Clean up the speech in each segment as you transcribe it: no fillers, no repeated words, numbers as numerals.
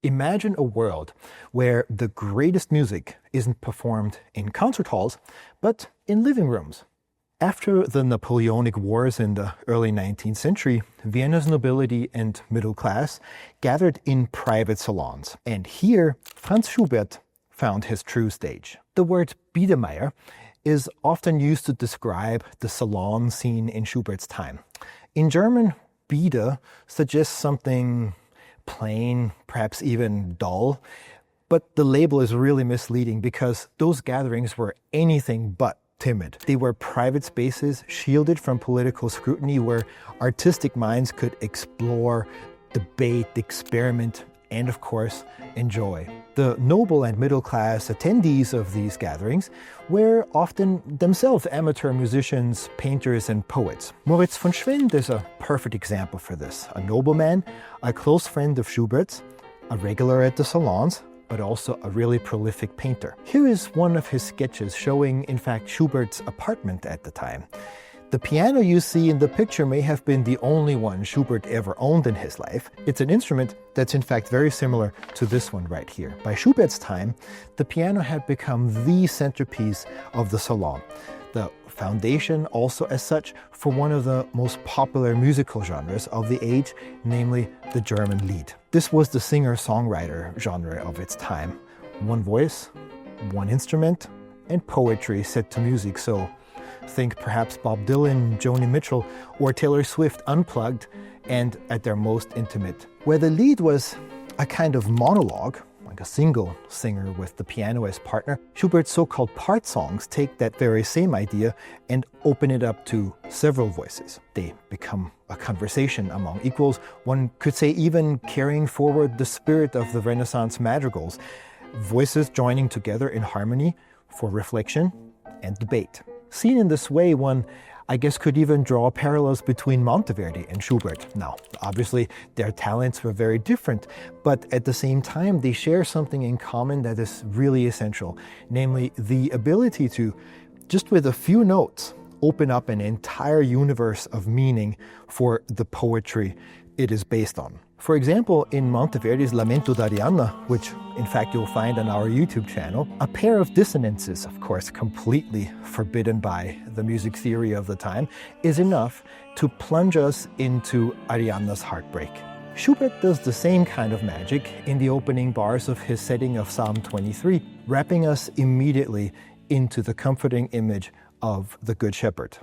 Imagine a world where the greatest music isn't performed in concert halls, but in living rooms. After the Napoleonic Wars in the early 19th century, Vienna's nobility and middle class gathered in private salons. And here, Franz Schubert found his true stage. The word Biedermeier is often used to describe the salon scene in Schubert's time. In German, Bieder suggests something plain, perhaps even dull. But the label is really misleading because those gatherings were anything but timid. They were private spaces shielded from political scrutiny where artistic minds could explore, debate, experiment, and of course, enjoy. The noble and middle class attendees of these gatherings were often themselves amateur musicians, painters, and poets. Moritz von Schwind is a perfect example for this. A nobleman, a close friend of Schubert's, a regular at the salons, but also a really prolific painter. Here is one of his sketches showing, in fact, Schubert's apartment at the time. The piano you see in the picture may have been the only one Schubert ever owned in his life. It's an instrument that's in fact very similar to this one right here. By Schubert's time, the piano had become the centerpiece of the salon. The foundation also as such for one of the most popular musical genres of the age, namely the German Lied. This was the singer-songwriter genre of its time. One voice, one instrument, and poetry set to music. So think perhaps Bob Dylan, Joni Mitchell, or Taylor Swift unplugged and at their most intimate. Where the Lied was a kind of monologue, like a single singer with the piano as partner, Schubert's so-called part songs take that very same idea and open it up to several voices. They become a conversation among equals, one could say even carrying forward the spirit of the Renaissance madrigals, voices joining together in harmony for reflection and debate. Seen in this way, one, I guess, could even draw parallels between Monteverdi and Schubert. Now, obviously, their talents were very different, but at the same time, they share something in common that is really essential, namely the ability to, just with a few notes, open up an entire universe of meaning for the poetry it is based on. For example, in Monteverdi's Lamento d'Arianna, which in fact you'll find on our YouTube channel, a pair of dissonances, of course completely forbidden by the music theory of the time, is enough to plunge us into Arianna's heartbreak. Schubert does the same kind of magic in the opening bars of his setting of Psalm 23, wrapping us immediately into the comforting image of the Good Shepherd.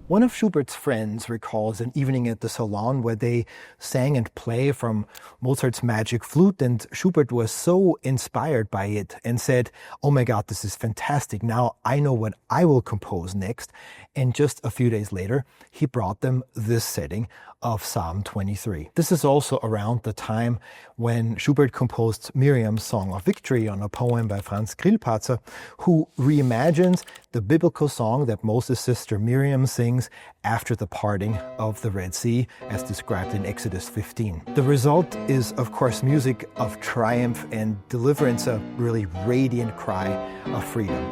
One of Schubert's friends recalls an evening at the Salon where they sang and played from Mozart's Magic Flute, and Schubert was so inspired by it and said, "Oh my God, this is fantastic. Now I know what I will compose next." And just a few days later, he brought them this setting of Psalm 23. This is also around the time when Schubert composed Miriam's Song of Victory on a poem by Franz Grillparzer, who reimagines the biblical song that Moses' sister Miriam sings after the parting of the Red Sea, as described in Exodus 15. The result is, of course, music of triumph and deliverance, a really radiant cry of freedom.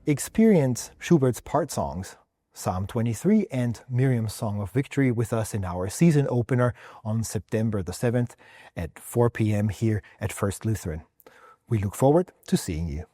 Experience Schubert's part songs Psalm 23 and Miriam's Song of Victory with us in our season opener on September the 7th at 4 p.m. here at First Lutheran. We look forward to seeing you.